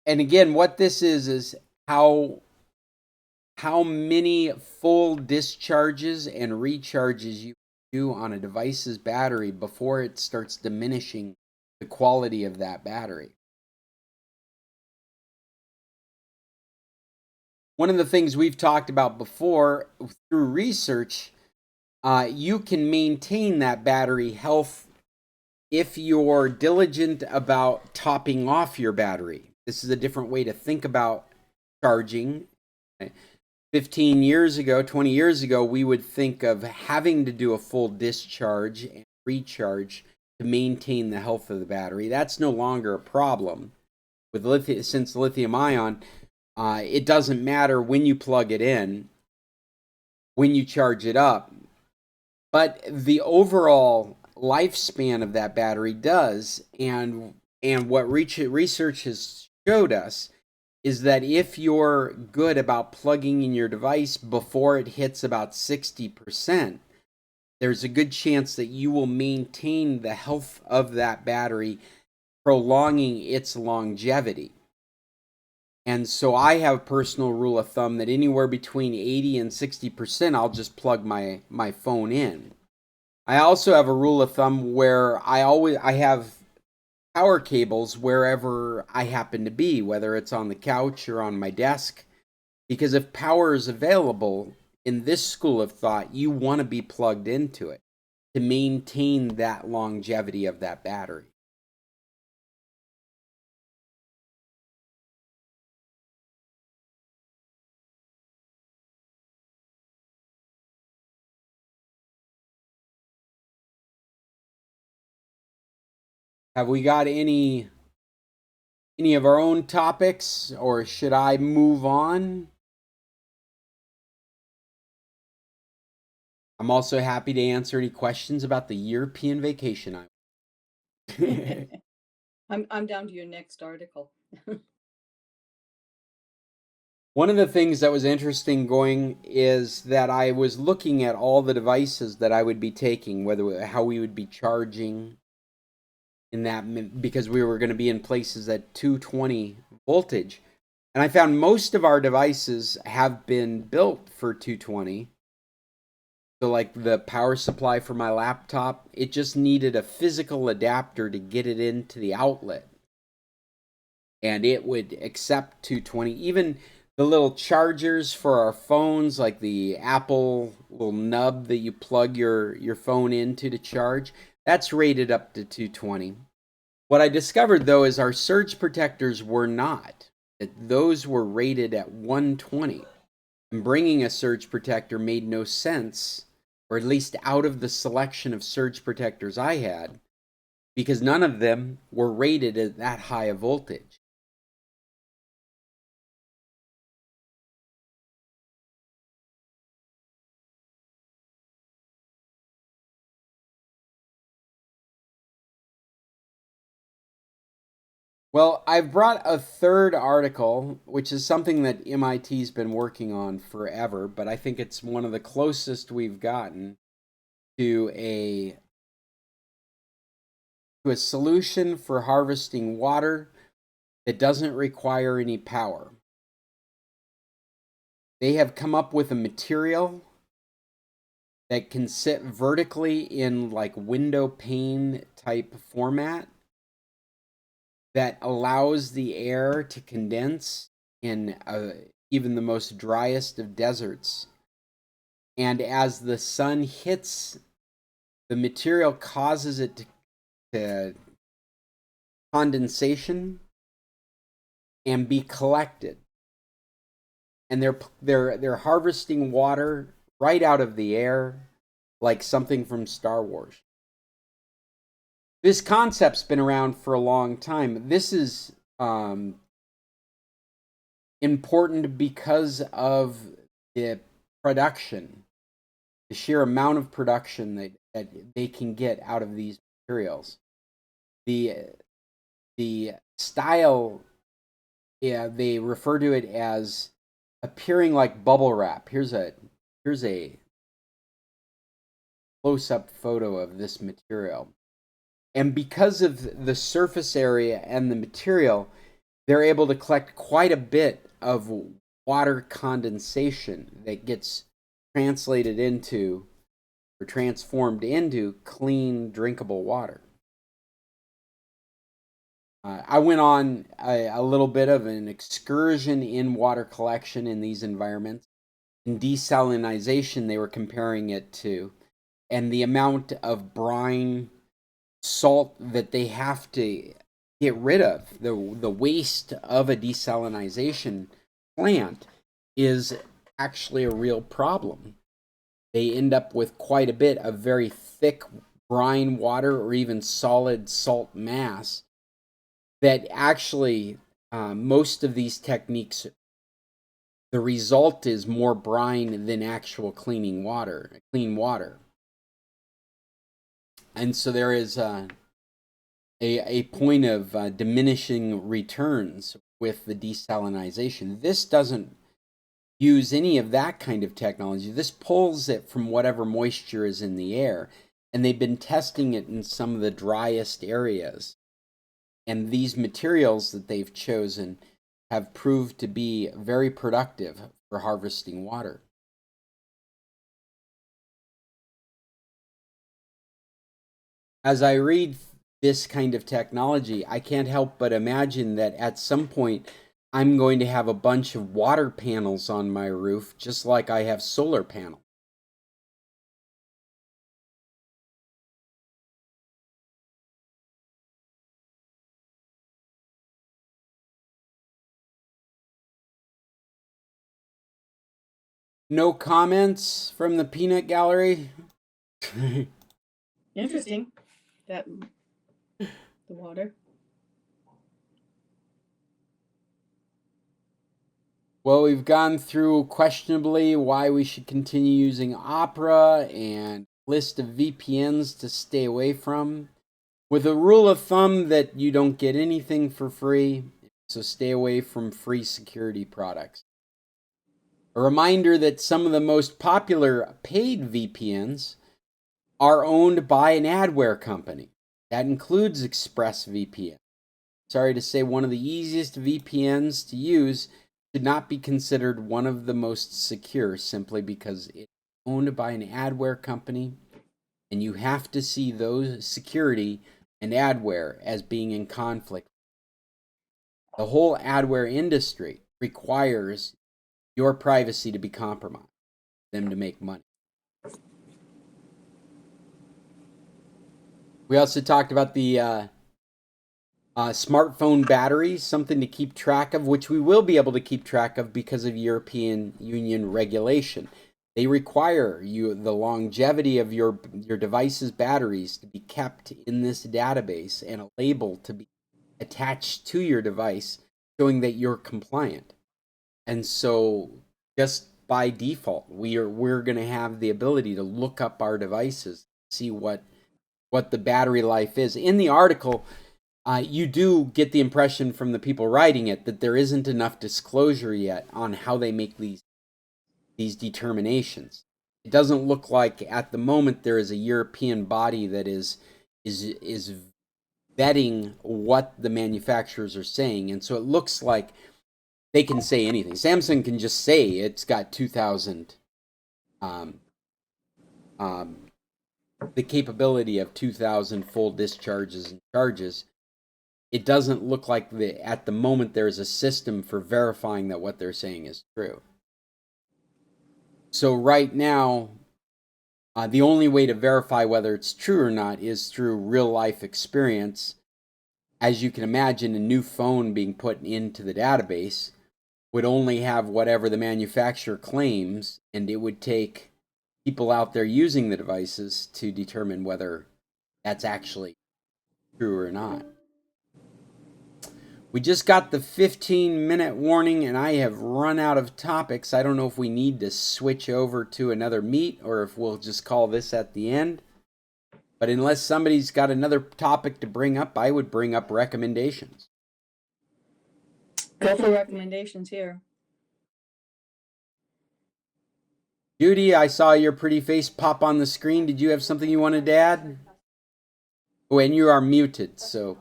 And again, what this is how many full discharges and recharges you do on a device's battery before it starts diminishing the quality of that battery. One of the things we've talked about before through research, you can maintain that battery health if you're diligent about topping off your battery. This is a different way to think about charging. 15 years ago, 20 years ago, we would think of having to do a full discharge and recharge to maintain the health of the battery. That's no longer a problem. With lithium, since lithium ion, it doesn't matter when you plug it in, when you charge it up, but the overall lifespan of that battery does. And what research has showed us is that if you're good about plugging in your device before it hits about 60%, there's a good chance that you will maintain the health of that battery, prolonging its longevity. And so I have a personal rule of thumb that anywhere between 80 and 60%, I'll just plug my phone in. I also have a rule of thumb where I have power cables wherever I happen to be, whether it's on the couch or on my desk, because if power is available in this school of thought, you want to be plugged into it to maintain that longevity of that battery. Have we got any of our own topics, or should I move on? I'm also happy to answer any questions about the European vacation I I'm down to your next article. One of the things that was interesting going is that I was looking at all the devices that I would be taking, how we would be charging in that, because we were going to be in places at 220 voltage. And I found most of our devices have been built for 220. So like the power supply for my laptop, it just needed a physical adapter to get it into the outlet. And it would accept 220. Even the little chargers for our phones, like the Apple little nub that you plug your phone into to charge, that's rated up to 220. What I discovered, though, is our surge protectors were not. Those were rated at 120. And bringing a surge protector made no sense, or at least out of the selection of surge protectors I had, because none of them were rated at that high a voltage. Well, I've brought a third article, which is something that MIT's been working on forever, but I think it's one of the closest we've gotten to a solution for harvesting water that doesn't require any power. They have come up with a material that can sit vertically in like window pane type format that allows the air to condense in even the most driest of deserts. And as the sun hits, the material causes it to condensation and be collected. And they're harvesting water right out of the air like something from Star Wars. This concept's been around for a long time. This is important because of the production, the sheer amount of production that they can get out of these materials. The style, yeah, they refer to it as appearing like bubble wrap. Here's a close-up photo of this material. And because of the surface area and the material, they're able to collect quite a bit of water condensation that gets translated into or transformed into clean, drinkable water. I went on a little bit of an excursion in water collection in these environments. In desalinization, they were comparing it to, and the amount of brine, salt that they have to get rid of, the waste of a desalinization plant, is actually a real problem. They end up with quite a bit of very thick brine water or even solid salt mass that actually, most of these techniques, the result is more brine than actual clean water. And so there is a point of diminishing returns with the desalinization. This doesn't use any of that kind of technology. This pulls it from whatever moisture is in the air, and they've been testing it in some of the driest areas. And these materials that they've chosen have proved to be very productive for harvesting water. As I read this kind of technology, I can't help but imagine that at some point I'm going to have a bunch of water panels on my roof, just like I have solar panels. No comments from the peanut gallery? Interesting. That the water. Well, we've gone through questionably why we should continue using Opera and list of VPNs to stay away from, with a rule of thumb that you don't get anything for free, so stay away from free security products. A reminder that some of the most popular paid VPNs are owned by an adware company. That includes ExpressVPN. Sorry to say, one of the easiest VPNs to use should not be considered one of the most secure simply because it's owned by an adware company, and you have to see those security and adware as being in conflict. The whole adware industry requires your privacy to be compromised, them to make money. We also talked about the smartphone batteries, something to keep track of, which we will be able to keep track of because of European Union regulation. They require the longevity of your device's batteries to be kept in this database and a label to be attached to your device showing that you're compliant. And so just by default, we're going to have the ability to look up our devices, see what the battery life is. In the article, you do get the impression from the people writing it that there isn't enough disclosure yet on how they make these determinations. It doesn't look like at the moment there is a European body that is vetting what the manufacturers are saying, and so it looks like they can say anything. Samsung can just say it's got 2,000, the capability of 2,000 full discharges and charges. It doesn't look like at the moment there's a system for verifying that what they're saying is true. So right now, the only way to verify whether it's true or not is through real life experience. As you can imagine, a new phone being put into the database would only have whatever the manufacturer claims, and it would take people out there using the devices to determine whether that's actually true or not. We just got the 15-minute warning, and I have run out of topics. I don't know if we need to switch over to another meet or if we'll just call this at the end. But unless somebody's got another topic to bring up, I would bring up recommendations. Go for recommendations here. Judy, I saw your pretty face pop on the screen. Did you have something you wanted to add? Oh, and you are muted, so...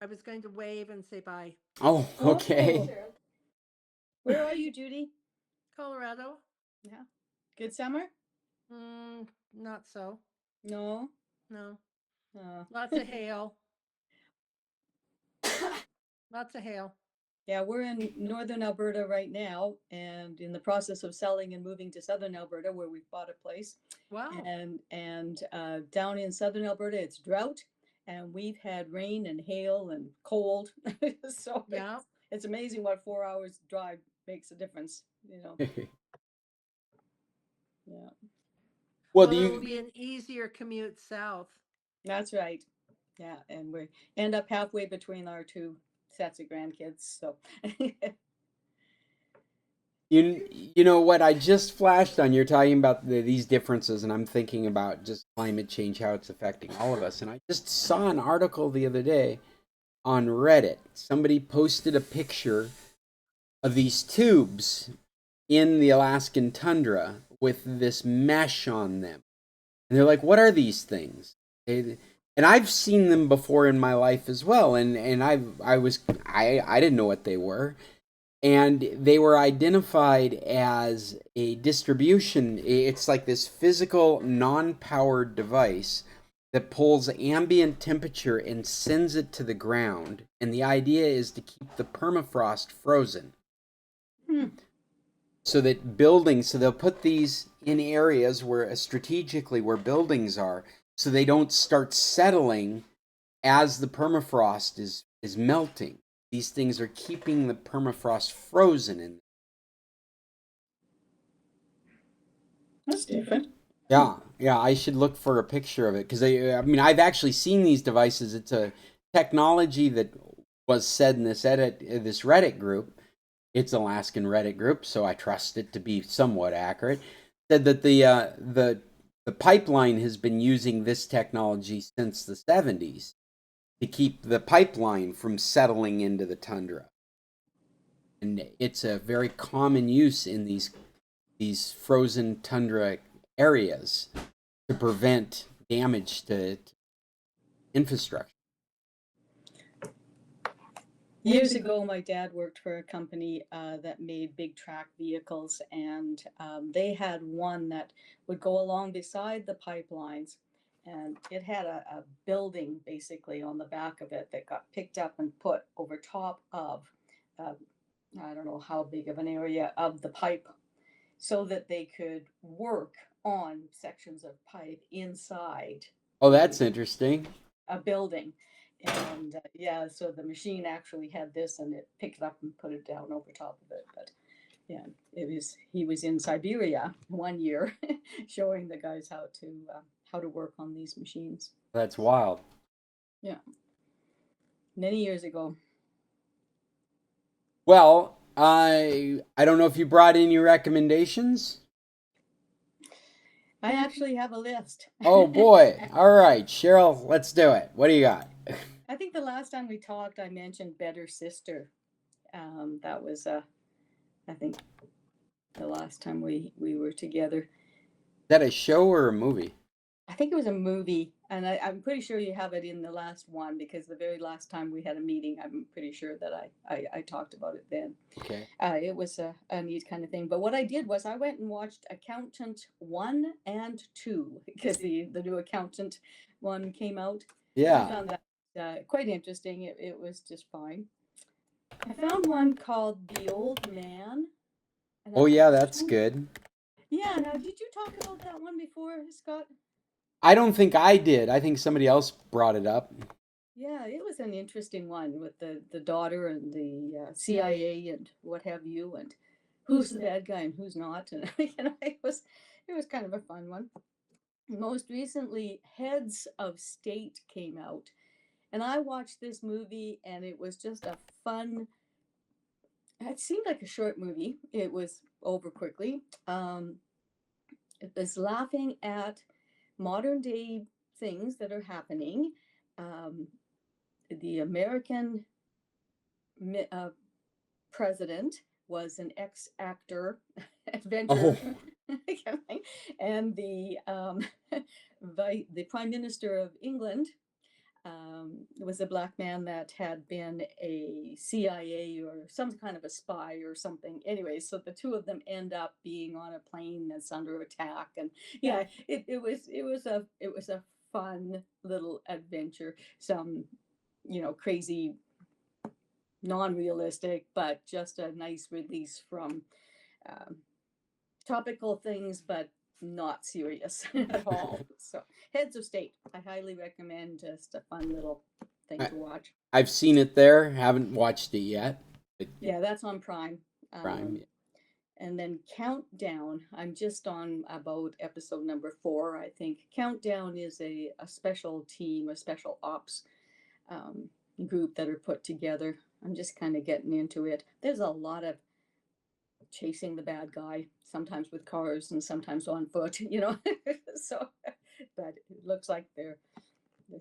I was going to wave and say bye. Oh, okay. Oh. Where are you, Judy? Colorado? Yeah. Good summer? Not so. No. No. Oh. Lots of hail. Lots of hail. Yeah, we're in northern Alberta right now and in the process of selling and moving to southern Alberta where we've bought a place. Wow. And down in southern Alberta, it's drought and we've had rain and hail and cold. So Yeah. it's amazing what 4 hours drive makes a difference, you know. Yeah. Well, It will be an easier commute south. That's right. Yeah, and we end up halfway between our two sets of grandkids. So you know what I just flashed on? You're talking about these differences, and I'm thinking about just climate change, how it's affecting all of us. And I just saw an article the other day on Reddit. Somebody posted a picture of these tubes in the Alaskan tundra with this mesh on them. And they're like, what are these things? And I've seen them before in my life as well. And I didn't know what they were. And they were identified as a distribution. It's like this physical, non-powered device that pulls ambient temperature and sends it to the ground. And the idea is to keep the permafrost frozen. So that buildings, so they'll put these in areas where strategically where buildings are, so they don't start settling as the permafrost is melting. These things are keeping the permafrost frozen in. that's different. Yeah, I should look for a picture of it because I've actually seen these devices. It's a technology that was said in this Reddit group. It's an Alaskan Reddit group, so I trust it to be somewhat accurate. Said that the pipeline has been using this technology since the 70s to keep the pipeline from settling into the tundra. And it's a very common use in these frozen tundra areas to prevent damage to infrastructure. Years ago, my dad worked for a company that made big track vehicles, and they had one that would go along beside the pipelines, and it had a building basically on the back of it that got picked up and put over top of, I don't know how big of an area of the pipe, so that they could work on sections of pipe inside. Oh, that's interesting. A building. And so the machine actually had this and it picked it up and put it down over top of it. But yeah, he was in Siberia 1 year showing the guys how to work on these machines. That's wild. Yeah. Many years ago. Well, I don't know if you brought any recommendations. I actually have a list. Oh boy. All right, Cheryl, let's do it. What do you got? I think the last time we talked, I mentioned Better Sister. That was, I think, the last time we were together. Is that a show or a movie? I think it was a movie, and I'm pretty sure you have it in the last one because the very last time we had a meeting, I'm pretty sure that I talked about it then. Okay. It was a neat kind of thing. But what I did was I went and watched Accountant 1 and 2 because the new Accountant one came out. I Yeah. found that quite interesting. It was just fine. I found one called The Old Man. And Oh I yeah, was that's trying, good. yeah, now did you talk about that one before, Scott? I don't think I did. I think somebody else brought it up. Yeah, it was an interesting one with the daughter and the CIA and what have you, and who's the bad guy and who's not, and it was kind of a fun one. Most recently, Heads of State came out, and I watched this movie, and it was just a fun. It seemed like a short movie. It was over quickly. It was laughing at modern day things that are happening. Um, the American uh, president was an ex-actor adventure, Oh, and the prime minister of England was a black man that had been a CIA or some kind of a spy or something. Anyway, so the two of them end up being on a plane that's under attack, and yeah, it was a fun little adventure. Some crazy, non-realistic, but just a nice release from um, topical things, but not serious at all. So, Heads of State, I highly recommend. Just a fun little thing I, to watch. I've seen it there. Haven't watched it yet. But Yeah, that's on Prime. Prime. And then Countdown, I'm just on about episode number 4, I think. Countdown is a special team, a special ops um, group that are put together. I'm just kind of getting into it. There's a lot of chasing the bad guy, sometimes with cars and sometimes on foot, so, but it looks like they're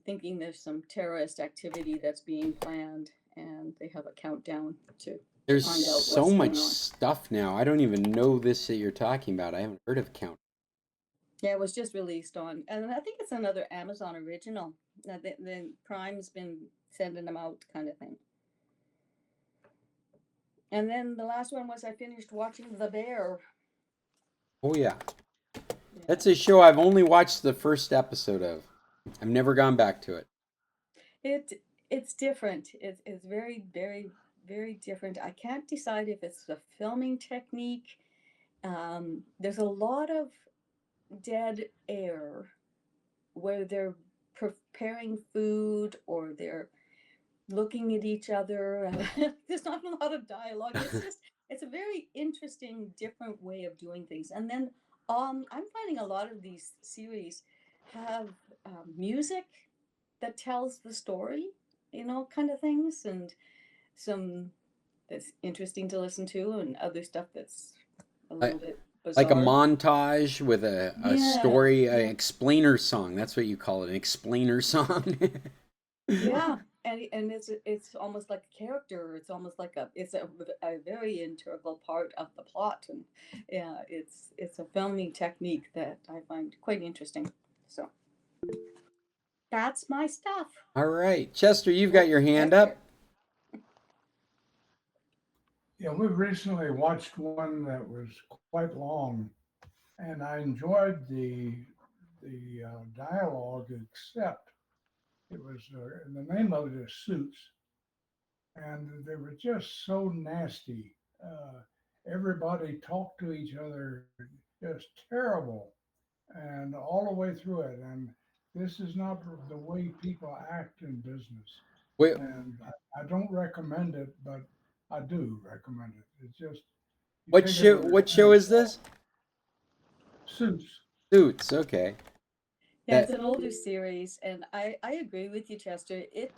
thinking there's some terrorist activity that's being planned, and they have a countdown to There's find out so what's much going on. stuff now. I don't even know this that you're talking about. I haven't heard of Count. Yeah, it was just released on, and I think it's another Amazon original. The Prime's been sending them out, kind of thing. And then the last one was I finished watching The Bear. Oh yeah, Yeah. that's a show I've only watched the first episode of. I've never gone back to it. It's different. It's very, very, very different. I can't decide if it's the filming technique. There's a lot of dead air where they're preparing food or they're looking at each other, and there's not a lot of dialogue. It's a very interesting, different way of doing things. And then I'm finding a lot of these series have music that tells the story, kind of things, and some that's interesting to listen to, and other stuff that's a little bit Like a bizarre. montage with a Yeah, story, an yeah, explainer song. That's what you call it, an explainer song. yeah. And it's almost like a character. It's almost like it's a very integral part of the plot, and yeah, it's a filming technique that I find quite interesting. So that's my stuff. All right, Chester, you've got What your hand Hector? up. Yeah, we recently watched one that was quite long, and I enjoyed the dialogue, except it was the name of it is Suits, and they were just so nasty. Everybody talked to each other just terrible, and all the way through it. And this is not the way people act in business. Wait, And I don't recommend it, but I do recommend it. It's just you what take it show? with a What grain show of is salt. this? Suits. Suits. Okay. Yeah, it's That an older series, and I agree with you, Chester. It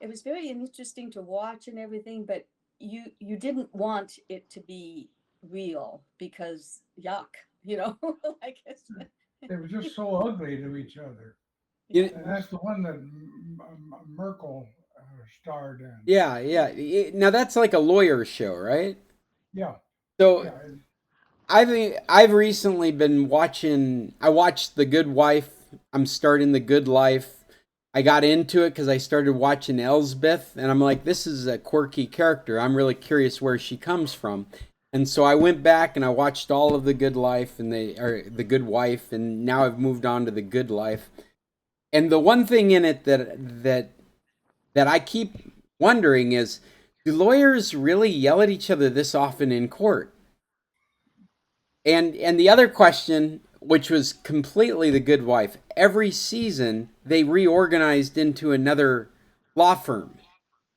was very interesting to watch and everything, but you didn't want it to be real because yuck, like it's They were just so ugly to each other. You- And that's the one that Merkel starred in. yeah, yeah. Now that's like a lawyer show, right? Yeah, So yeah. I've recently been watching. I watched The Good Wife. I'm starting The Good Life. I got into it because I started watching Elsbeth, and I'm like, this is a quirky character. I'm really curious where she comes from, and so I went back and I watched all of The Good Life and The Good Wife, and now I've moved on to The Good Life. And the one thing in it that I keep wondering is, do lawyers really yell at each other this often in court? And the other question, which was completely The Good Wife, every season they reorganized into another law firm.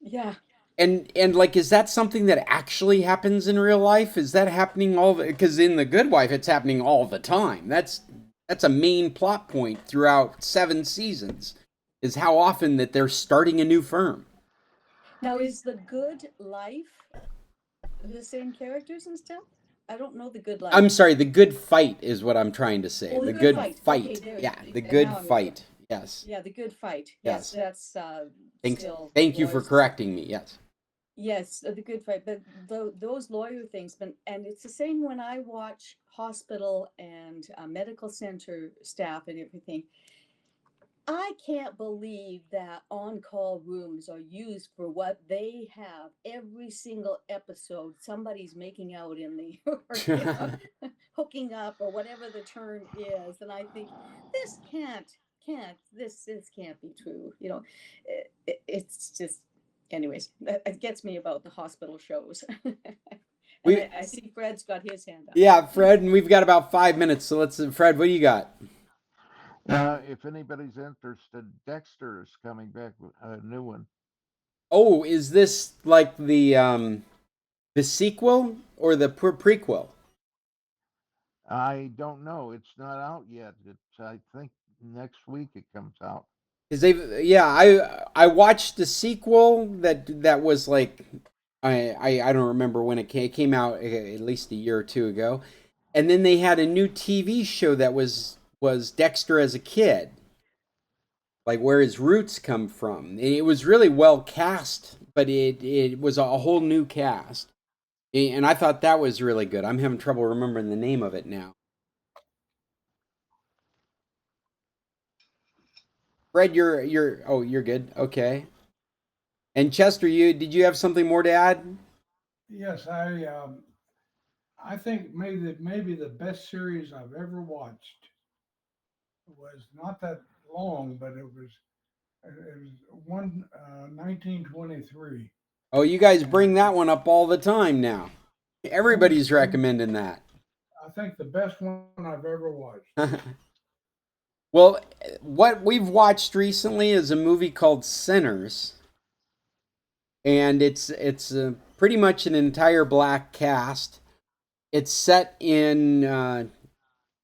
Yeah. And like, is that something that actually happens in real life? Is that happening all the, because in The Good Wife it's happening all the time. That's a main plot point throughout 7 seasons, is how often that they're starting a new firm. Now, is the good life the same characters and stuff? I don't know the good life. I'm sorry, The Good Fight is what I'm trying to say. Oh, the The good Good fight. Okay, Fight. there. Yeah, The And Good now I'm with you. Fight. Yes. Yeah, the good fight. Yes, Yes. that's Thanks. still Thank you for lawyers. correcting me. Yes. Yes, the good fight. But those lawyer things, but and it's the same when I watch hospital and medical center staff and everything. I can't believe that on-call rooms are used for what they have every single episode. Somebody's making out in the or hooking up or whatever the term is, and I think this can't this can't be true. It's just, anyways, it gets me about the hospital shows. And we I see Fred's got his hand up. Yeah, Fred, and we've got about 5 minutes, so let's. Fred, what do you got? If anybody's interested, Dexter is coming back with a new one. Oh, is this like the sequel or the prequel? I don't know. It's not out yet. It's, I think next week it comes out. Because they, yeah, I watched the sequel that was like, I don't remember when it came. It came out at least a year or two ago, and then they had a new TV show that was Dexter as a kid, like where his roots come from. And it was really well cast, but it was a whole new cast, and I thought that was really good. I'm having trouble remembering the name of it now. Fred, you're good. Okay. And Chester, did you have something more to add? Yes, I think maybe the best series I've ever watched was not that long, but it was 1923. Oh, you guys And bring that one up all the time now. Everybody's recommending that. I think the best one I've ever watched. Well, what we've watched recently is a movie called Sinners, and it's pretty much an entire black cast. It's set in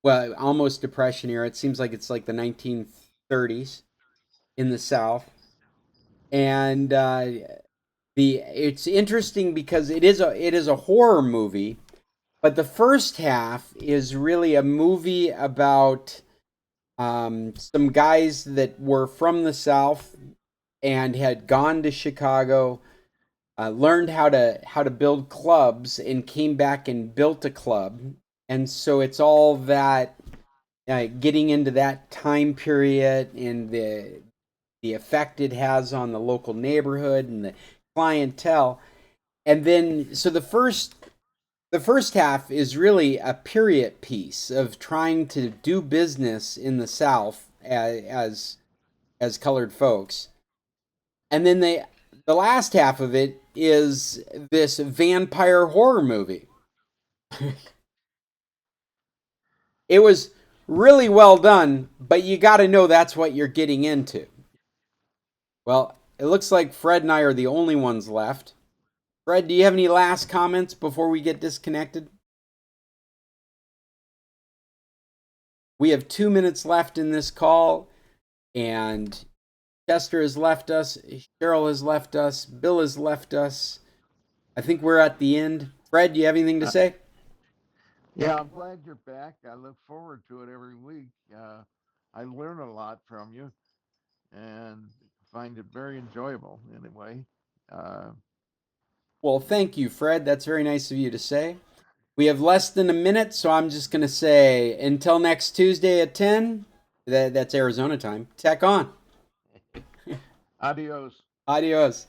well, almost Depression era. It seems like it's like the 1930s in the South, and the it's interesting because it is a horror movie, but the first half is really a movie about some guys that were from the South and had gone to Chicago, learned how to build clubs, and came back and built a club. And so it's all that, getting into that time period and the effect it has on the local neighborhood and the clientele. And then so the first half is really a period piece of trying to do business in the South as colored folks, and then the last half of it is this vampire horror movie. It was really well done, but you got to know that's what you're getting into. Well, it looks like Fred and I are the only ones left. Fred, do you have any last comments before we get disconnected? We have 2 minutes left in this call, and Chester has left us, Cheryl has left us, Bill has left us. I think we're at the end. Fred, do you have anything to say? Yeah, I'm glad you're back. I look forward to it every week. I learn a lot from you. and find it very enjoyable in a way. Uh, Well, thank you, Fred. That's very nice of you to say. We have less than a minute, so I'm just going to say until next Tuesday at 10, that's Arizona time. Tech on. Adios. Adios.